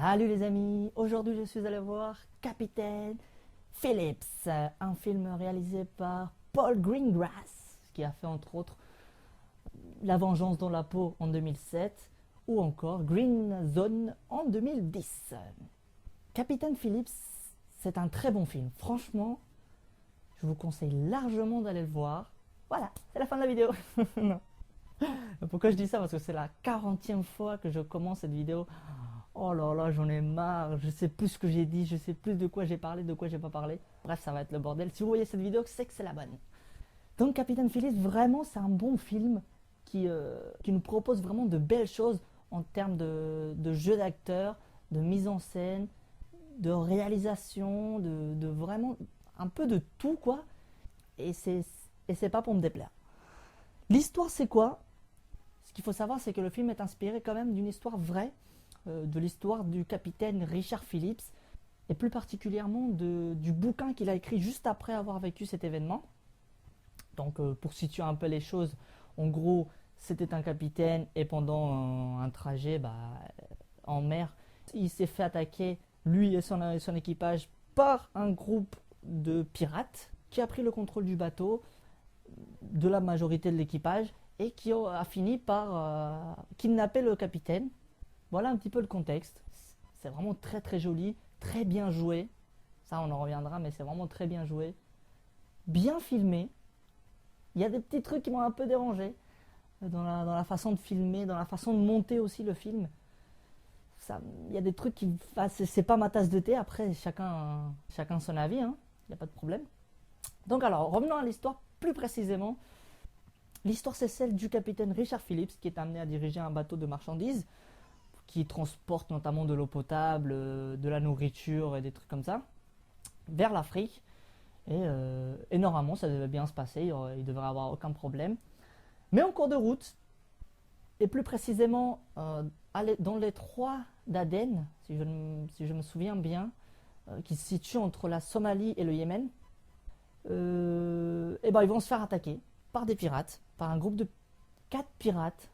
Salut les amis, aujourd'hui je suis allé voir Capitaine Phillips, un film réalisé par Paul Greengrass, qui a fait entre autres La Vengeance dans la peau en 2007 ou encore Green Zone en 2010. Capitaine Phillips, c'est un très bon film, franchement, je vous conseille largement d'aller le voir. Voilà, c'est la fin de la vidéo. Non. Pourquoi je dis ça? Parce que c'est la 40e fois que je commence cette vidéo. Oh là là, j'en ai marre, je sais plus ce que j'ai dit, je sais plus de quoi j'ai parlé, de quoi j'ai pas parlé. Bref, ça va être le bordel. Si vous voyez cette vidéo, c'est que c'est la bonne. Donc Capitaine Phillips, vraiment, c'est un bon film qui nous propose vraiment de belles choses en termes de jeu d'acteur, de mise en scène, de réalisation, de vraiment un peu de tout, quoi. Et c'est pas pour me déplaire. L'histoire, c'est quoi? Ce qu'il faut savoir, c'est que le film est inspiré quand même d'une histoire vraie, de l'histoire du capitaine Richard Phillips, et plus particulièrement du bouquin qu'il a écrit juste après avoir vécu cet événement. Donc pour situer un peu les choses, en gros, c'était un capitaine et pendant un trajet en mer, il s'est fait attaquer, lui et son équipage, par un groupe de pirates qui a pris le contrôle du bateau, de la majorité de l'équipage, et qui a fini par kidnapper le capitaine. Voilà un petit peu le contexte. C'est vraiment très très joli, très bien joué. Ça on en reviendra, mais c'est vraiment très bien joué. Bien filmé. Il y a des petits trucs qui m'ont un peu dérangé dans la façon de filmer, dans la façon de monter aussi le film. Il y a des trucs qui... c'est pas ma tasse de thé, après chacun son avis, hein. Il n'y a pas de problème. Donc alors, revenons à l'histoire plus précisément. L'histoire, c'est celle du capitaine Richard Phillips qui est amené à diriger un bateau de marchandises qui transporte notamment de l'eau potable, de la nourriture et des trucs comme ça, vers l'Afrique. Et normalement, ça devait bien se passer, il ne devrait avoir aucun problème. Mais en cours de route, et plus précisément dans l'étroit d'Aden, si je me souviens bien, qui se situe entre la Somalie et le Yémen, ils vont se faire attaquer par des pirates, par un groupe de 4 pirates.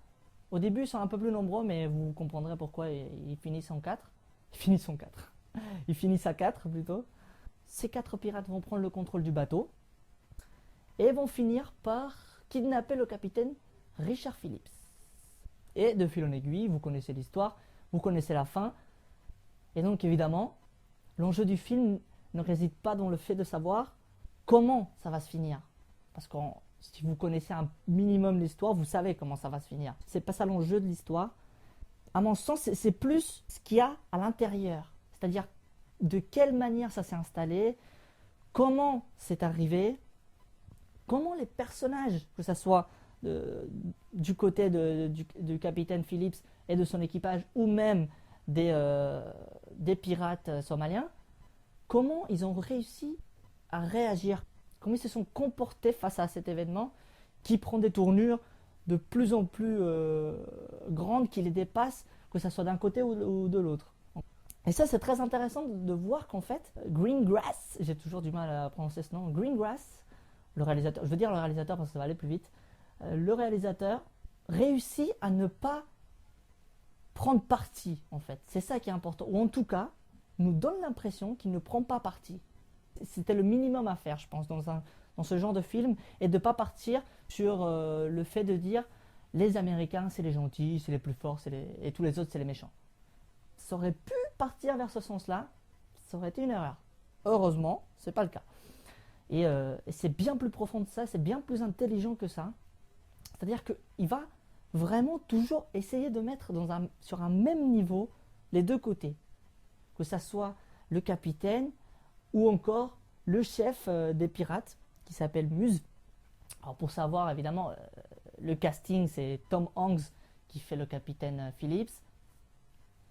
Au début, ils sont un peu plus nombreux, mais vous comprendrez pourquoi ils finissent en 4. Ils finissent à 4 plutôt. Ces 4 pirates vont prendre le contrôle du bateau et vont finir par kidnapper le capitaine Richard Phillips. Et de fil en aiguille, vous connaissez l'histoire, vous connaissez la fin. Et donc évidemment, l'enjeu du film ne réside pas dans le fait de savoir comment ça va se finir. Parce que si vous connaissez un minimum l'histoire, vous savez comment ça va se finir. C'est pas ça l'enjeu de l'histoire. À mon sens, c'est plus ce qu'il y a à l'intérieur. C'est-à-dire de quelle manière ça s'est installé, comment c'est arrivé, comment les personnages, que ce soit du côté du capitaine Phillips et de son équipage, ou même des pirates somaliens, comment ils ont réussi à réagir, comment ils se sont comportés face à cet événement qui prend des tournures de plus en plus grandes, qui les dépassent, que ce soit d'un côté ou de l'autre. Et ça, c'est très intéressant de voir qu'en fait, Greengrass, j'ai toujours du mal à prononcer ce nom, Greengrass, le réalisateur, je veux dire le réalisateur parce que ça va aller plus vite, le réalisateur réussit à ne pas prendre parti, en fait. C'est ça qui est important, ou en tout cas, nous donne l'impression qu'il ne prend pas parti. C'était le minimum à faire, je pense, dans ce genre de film, et de ne pas partir sur le fait de dire les Américains, c'est les gentils, c'est les plus forts, et tous les autres, c'est les méchants. Ça aurait pu partir vers ce sens-là, ça aurait été une erreur. Heureusement, c'est pas le cas. Et c'est bien plus profond que ça, c'est bien plus intelligent que ça. C'est-à-dire qu'il va vraiment toujours essayer de mettre sur un même niveau les deux côtés. Que ça soit le capitaine ou encore le chef des pirates qui s'appelle Muse. Alors pour savoir, évidemment, le casting, c'est Tom Hanks qui fait le capitaine Phillips.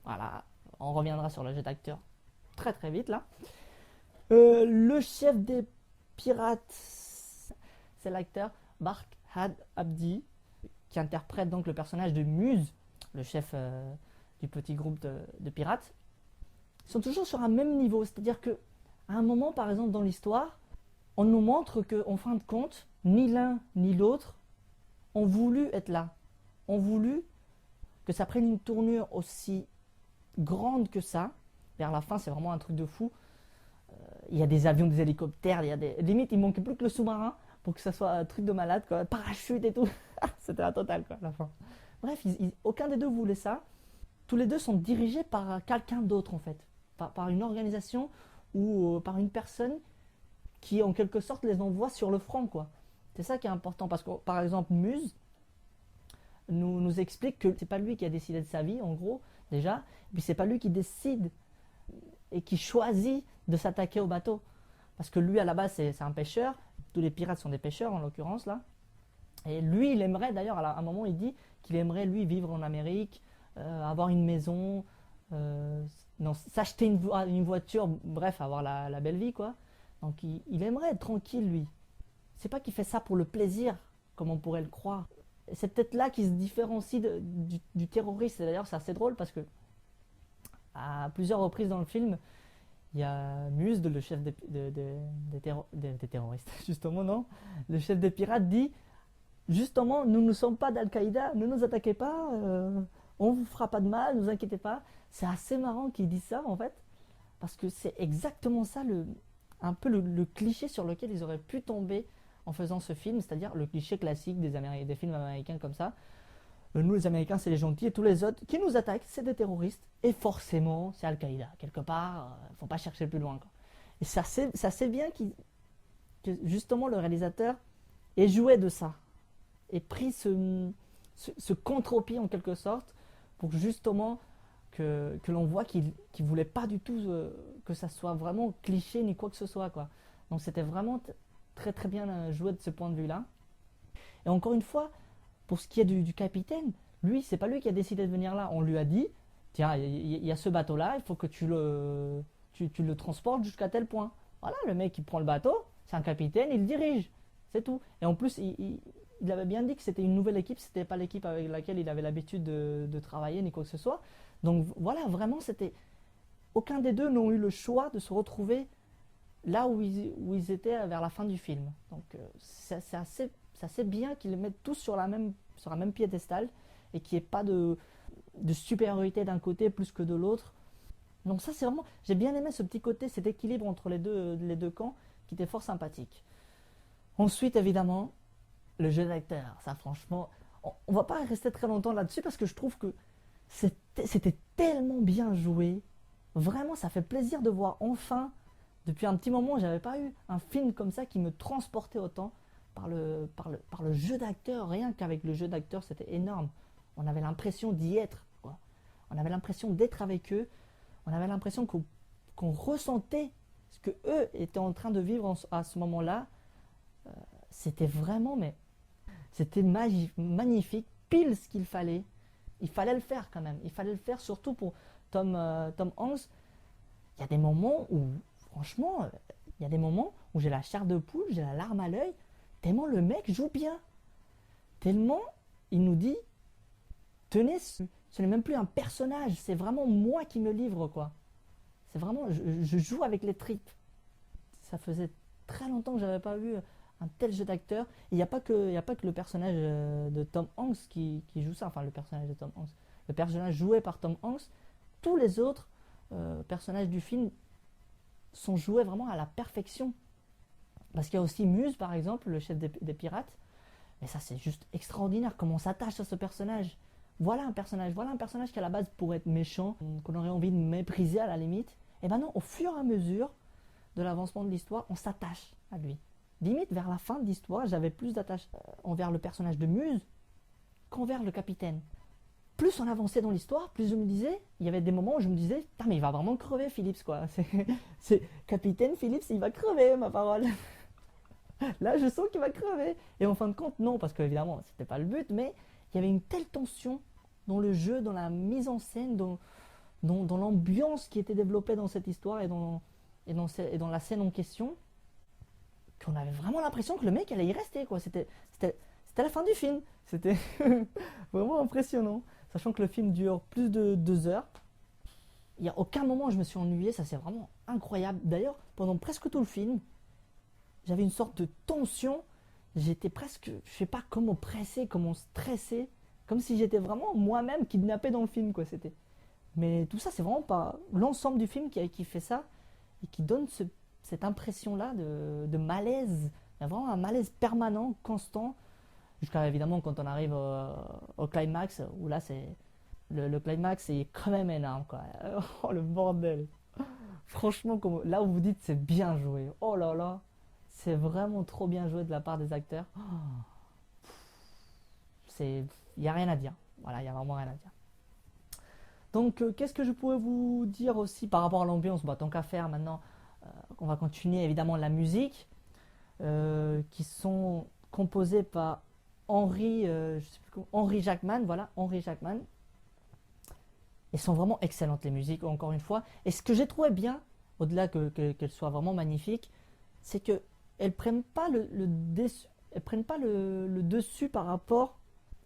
Voilà, on reviendra sur le jeu d'acteur très très vite là. Le chef des pirates, c'est l'acteur Barkhad Abdi qui interprète donc le personnage de Muse, le chef du petit groupe de pirates. Ils sont toujours sur un même niveau, c'est-à-dire qu'à un moment, par exemple dans l'histoire, on nous montre qu'en fin de compte, ni l'un ni l'autre ont voulu être là, ont voulu que ça prenne une tournure aussi grande que ça. Vers la fin, c'est vraiment un truc de fou. Il y a des avions, des hélicoptères, il y a des... Limite, il manquait plus que le sous-marin pour que ça soit un truc de malade, quoi. Parachute et tout. C'était la totale, quoi, à la fin. Bref, aucun des deux voulait ça. Tous les deux sont dirigés par quelqu'un d'autre, en fait. Par une organisation ou par une personne qui, en quelque sorte, les envoie sur le front, quoi. C'est ça qui est important. Parce que, par exemple, Muse nous explique que c'est pas lui qui a décidé de sa vie, en gros, déjà. Et puis, c'est pas lui qui décide et qui choisit de s'attaquer au bateau. Parce que lui, à la base, c'est un pêcheur. Tous les pirates sont des pêcheurs, en l'occurrence, là. Et lui, il aimerait, d'ailleurs, à un moment, il dit qu'il aimerait, lui, vivre en Amérique, avoir une maison, non, s'acheter une voiture, bref, avoir la belle vie, quoi. Donc, il aimerait être tranquille, lui. C'est pas qu'il fait ça pour le plaisir, comme on pourrait le croire. Et c'est peut-être là qu'il se différencie du terroriste. Et d'ailleurs, c'est assez drôle parce que, à plusieurs reprises dans le film, il y a Muse, le chef des terroristes, justement, non? Le chef des pirates dit, justement, nous ne sommes pas d'Al-Qaïda, ne nous attaquez pas, on vous fera pas de mal, ne vous inquiétez pas. C'est assez marrant qu'ils disent ça, en fait, parce que c'est exactement ça, un peu le cliché sur lequel ils auraient pu tomber en faisant ce film, c'est-à-dire le cliché classique des films américains comme ça. Nous, les Américains, c'est les gentils, et tous les autres qui nous attaquent, c'est des terroristes. Et forcément, c'est Al-Qaïda. Quelque part, il ne faut pas chercher plus loin, quoi. Et ça c'est bien que justement le réalisateur ait joué de ça. Ait pris ce contre-pied, en quelque sorte, pour justement que l'on voit qu'il ne voulait pas du tout que ça soit vraiment cliché ni quoi que ce soit, quoi. Donc c'était vraiment très très bien joué de ce point de vue-là. Et encore une fois, pour ce qui est du capitaine, lui, c'est pas lui qui a décidé de venir là. On lui a dit, tiens, il y a ce bateau-là, il faut que tu le transportes jusqu'à tel point. Voilà, le mec, il prend le bateau, c'est un capitaine, il le dirige. C'est tout. Et en plus, il avait bien dit que c'était une nouvelle équipe, c'était pas l'équipe avec laquelle il avait l'habitude de travailler, ni quoi que ce soit. Donc voilà, vraiment, aucun des deux n'ont eu le choix de se retrouver là où ils étaient vers la fin du film. Donc c'est assez bien qu'ils les mettent tous sur la même piédestal et qu'il n'y ait pas de supériorité d'un côté plus que de l'autre. Donc ça, c'est vraiment... J'ai bien aimé ce petit côté, cet équilibre entre les deux camps qui était fort sympathique. Ensuite, évidemment, le jeu d'acteur. Ça, franchement, on va pas rester très longtemps là-dessus parce que je trouve que c'était tellement bien joué. Vraiment, ça fait plaisir de voir enfin... Depuis un petit moment, j'avais pas eu un film comme ça qui me transportait autant par le jeu d'acteur. Rien qu'avec le jeu d'acteur, c'était énorme. On avait l'impression d'y être, quoi. On avait l'impression d'être avec eux. On avait l'impression qu'on ressentait ce que eux étaient en train de vivre à ce moment-là. C'était vraiment, mais c'était magnifique, pile ce qu'il fallait. Il fallait le faire quand même. Il fallait le faire surtout pour Tom Hanks. Il y a des moments où franchement, il y a des moments où j'ai la chair de poule, j'ai la larme à l'œil, tellement le mec joue bien. Tellement il nous dit, tenez, ce n'est même plus un personnage, c'est vraiment moi qui me livre, quoi. C'est vraiment, je joue avec les tripes. Ça faisait très longtemps que j'avais pas vu un tel jeu d'acteur. Il n'y a pas que le personnage de Tom Hanks qui joue ça, enfin le personnage de Tom Hanks. Le personnage joué par Tom Hanks, tous les autres personnages du film sont joués vraiment à la perfection. Parce qu'il y a aussi Muse, par exemple, le chef des pirates. Mais ça, c'est juste extraordinaire, comment on s'attache à ce personnage. Voilà un personnage qui à la base pourrait être méchant, qu'on aurait envie de mépriser à la limite. Et ben non, au fur et à mesure de l'avancement de l'histoire, on s'attache à lui. Limite, vers la fin de l'histoire, j'avais plus d'attache envers le personnage de Muse qu'envers le capitaine. Plus on avançait dans l'histoire, plus je me disais, il y avait des moments où je me disais, putain mais il va vraiment crever Phillips, quoi. C'est Capitaine Phillips, il va crever, ma parole. Là je sens qu'il va crever. Et en fin de compte, non, parce que évidemment c'était pas le but, mais il y avait une telle tension dans le jeu, dans la mise en scène, dans l'ambiance qui était développée dans cette histoire et dans la scène en question, qu'on avait vraiment l'impression que le mec allait y rester, quoi. C'était la fin du film. C'était vraiment impressionnant. Sachant que le film dure plus de 2 heures. Il n'y a aucun moment où je me suis ennuyé. Ça, c'est vraiment incroyable. D'ailleurs, pendant presque tout le film, j'avais une sorte de tension. J'étais presque, je sais pas comment pressé, comment stressé. Comme si j'étais vraiment moi-même kidnappé dans le film, quoi. C'était Mais tout ça, c'est vraiment pas l'ensemble du film qui fait ça et qui donne cette impression-là de malaise. Il y a vraiment un malaise permanent, constant, jusqu'à évidemment quand on arrive au climax, où là, le climax est quand même énorme, quoi. Oh, le bordel! Franchement, là où vous dites c'est bien joué, oh là là, c'est vraiment trop bien joué de la part des acteurs. Oh, il n'y a rien à dire. Voilà, il n'y a vraiment rien à dire. Donc, qu'est-ce que je pourrais vous dire aussi par rapport à l'ambiance? Bah, tant qu'à faire maintenant, on va continuer évidemment la musique, qui sont composées par je sais plus Henry Jackman, voilà, Henry Jackman. Elles sont vraiment excellentes les musiques, encore une fois. Et ce que j'ai trouvé bien, au-delà qu'elles soient vraiment magnifiques, c'est que elles prennent pas elles prennent pas le dessus par rapport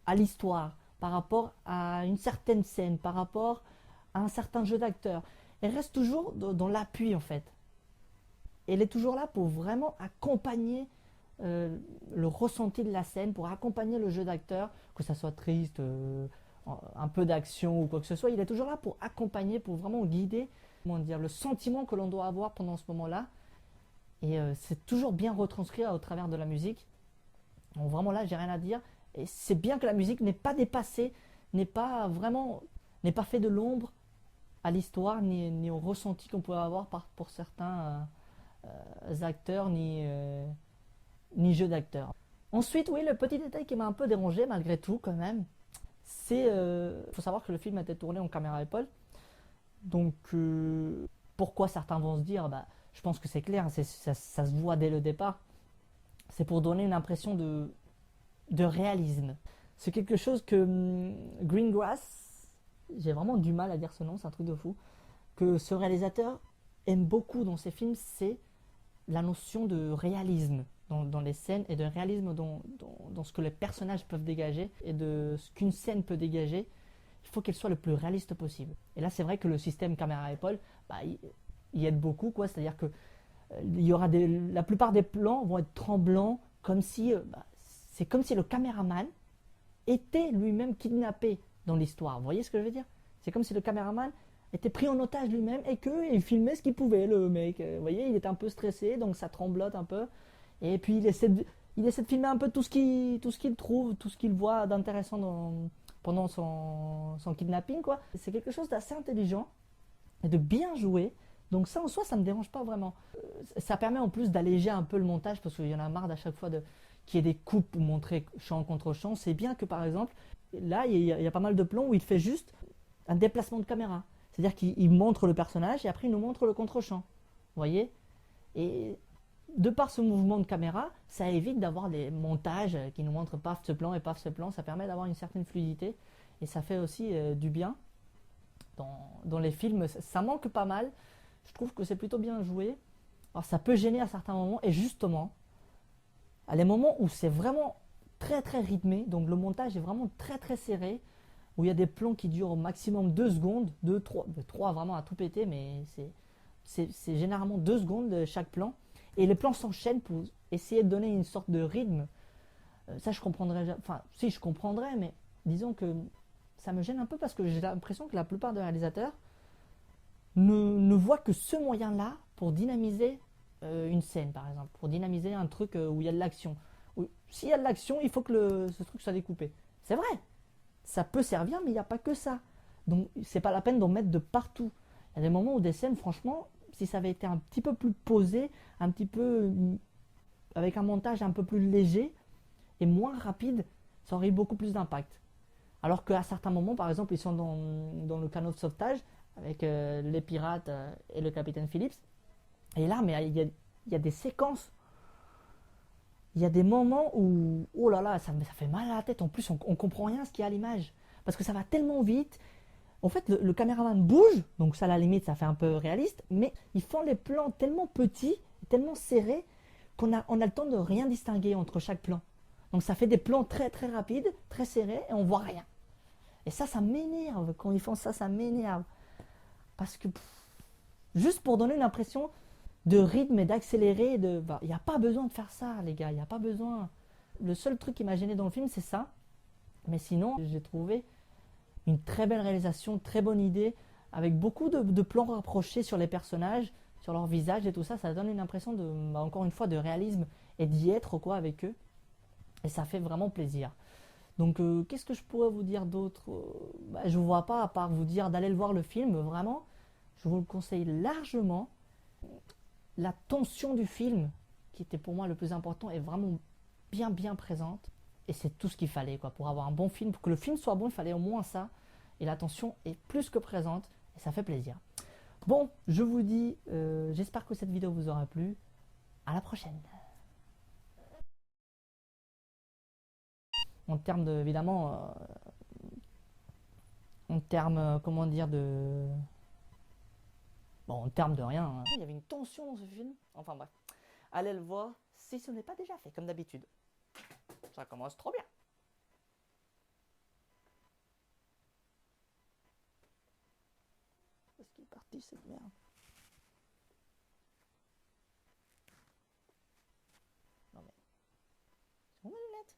à l'histoire, par rapport à une certaine scène, par rapport à un certain jeu d'acteur. Elle reste toujours dans l'appui en fait. Elle est toujours là pour vraiment accompagner le ressenti de la scène, pour accompagner le jeu d'acteur, que ça soit triste, un peu d'action ou quoi que ce soit. Il est toujours là pour accompagner, pour vraiment guider, comment dire, le sentiment que l'on doit avoir pendant ce moment-là. Et c'est toujours bien retranscrit au travers de la musique. Donc vraiment là, j'ai rien à dire. Et c'est bien que la musique n'est pas dépassée, n'est pas fait de l'ombre à l'histoire, ni au ressenti qu'on pourrait avoir pour certains acteurs, ni jeux d'acteurs. Ensuite, oui, le petit détail qui m'a un peu dérangé malgré tout quand même, c'est, faut savoir que le film a été tourné en caméra épaule. Donc, pourquoi certains vont se dire, bah, je pense que c'est clair, ça se voit dès le départ, c'est pour donner une impression de réalisme. C'est quelque chose que Greengrass, j'ai vraiment du mal à dire ce nom, c'est un truc de fou, que ce réalisateur aime beaucoup dans ses films, c'est la notion de réalisme dans les scènes et de réalisme dans ce que les personnages peuvent dégager et de ce qu'une scène peut dégager. Il faut qu'elle soit le plus réaliste possible. Et là, c'est vrai que le système caméra-épaule, bah, il aide beaucoup, quoi. C'est-à-dire que la plupart des plans vont être tremblants, comme si, c'est comme si le caméraman était lui-même kidnappé dans l'histoire. Vous voyez ce que je veux dire? C'est comme si le caméraman était pris en otage lui-même et qu'il filmait ce qu'il pouvait, le mec. Vous voyez, il était un peu stressé, donc ça tremblote un peu. Et puis il essaie de filmer un peu tout ce qu'il trouve, tout ce qu'il voit d'intéressant pendant son kidnapping, quoi. C'est quelque chose d'assez intelligent et de bien joué. Donc ça en soi, ça me dérange pas vraiment. Ça permet en plus d'alléger un peu le montage parce qu'il y en a marre d'à chaque fois qu'il y ait des coupes pour montrer champ contre champ. C'est bien que par exemple, là, il y a pas mal de plans où il fait juste un déplacement de caméra. C'est-à-dire qu'il montre le personnage et après il nous montre le contre-champ. Vous voyez? Et de par ce mouvement de caméra, ça évite d'avoir des montages qui nous montrent paf ce plan et paf ce plan. Ça permet d'avoir une certaine fluidité et ça fait aussi du bien dans les films. Ça manque pas mal. Je trouve que c'est plutôt bien joué. Alors ça peut gêner à certains moments et justement, à les moments où c'est vraiment très très rythmé, donc le montage est vraiment très très serré, où il y a des plans qui durent au maximum 2 secondes, 2, 3 vraiment à tout péter, mais c'est généralement 2 secondes chaque plan. Et les plans s'enchaînent pour essayer de donner une sorte de rythme. Ça, je comprendrais. Enfin, si, je comprendrais, mais disons que ça me gêne un peu parce que j'ai l'impression que la plupart des réalisateurs ne voient que ce moyen-là pour dynamiser une scène, par exemple. Pour dynamiser un truc où il y a de l'action. S'il y a de l'action, il faut que ce truc soit découpé. C'est vrai, ça peut servir, mais il n'y a pas que ça. Donc, c'est pas la peine d'en mettre de partout. Il y a des moments où des scènes, franchement, si ça avait été un petit peu plus posé, un petit peu avec un montage un peu plus léger et moins rapide, ça aurait eu beaucoup plus d'impact. Alors qu'à certains moments, par exemple, ils sont dans le canot de sauvetage avec les pirates et le capitaine Phillips. Et là, mais il y a des séquences, il y a des moments où, oh là là, ça fait mal à la tête. En plus, on comprend rien ce qu'il y a à l'image. Parce que ça va tellement vite. En fait, le caméraman bouge, donc ça à la limite, ça fait un peu réaliste, mais ils font les plans tellement petits, tellement serrés, on a le temps de rien distinguer entre chaque plan. Donc ça fait des plans très très rapides, très serrés, et on voit rien. Et ça m'énerve, quand ils font ça, ça m'énerve. Parce que, juste pour donner une impression de rythme et d'accélérer, il n'y a pas besoin de faire ça, les gars, il n'y a pas besoin. Le seul truc qui m'a gêné dans le film, c'est ça. Mais sinon, j'ai trouvé une très belle réalisation, très bonne idée. avec beaucoup de plans rapprochés sur les personnages, sur leur visage et tout ça. Ça donne une impression de, bah, encore une fois, de réalisme et d'y être quoi avec eux. Et ça fait vraiment plaisir. Donc, qu'est-ce que je pourrais vous dire d'autre? Bah, je ne vois pas, à part vous dire d'aller le voir le film, vraiment, je vous le conseille largement. La tension du film, qui était pour moi le plus important, est vraiment bien présente. Et c'est tout ce qu'il fallait quoi, pour avoir un bon film. Pour que le film soit bon, il fallait au moins ça. Et la tension est plus que présente. Et ça fait plaisir. Bon, je vous dis, j'espère que cette vidéo vous aura plu. À la prochaine. En termes de, évidemment, en termes, comment dire, de... Bon, en termes de rien. Hein. Il y avait une tension dans ce film. Enfin bref. Allez le voir si ce n'est pas déjà fait, comme d'habitude. Ça commence trop bien. Où est-ce qu'il est parti cette merde? Non mais... C'est où ma lunette?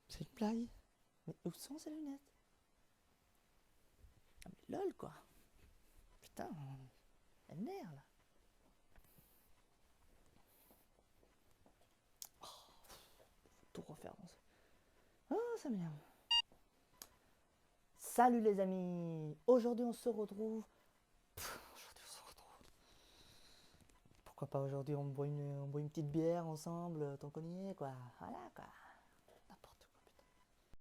C'est une blague. Mais où sont ces lunettes? Ah mais lol quoi. Putain, elle nerf là. Tout refaire dans ce... Oh, ça m'énerve. Salut les amis. Aujourd'hui on se retrouve. Pourquoi pas aujourd'hui on boit une petite bière ensemble, tant qu'on y est quoi. Voilà quoi.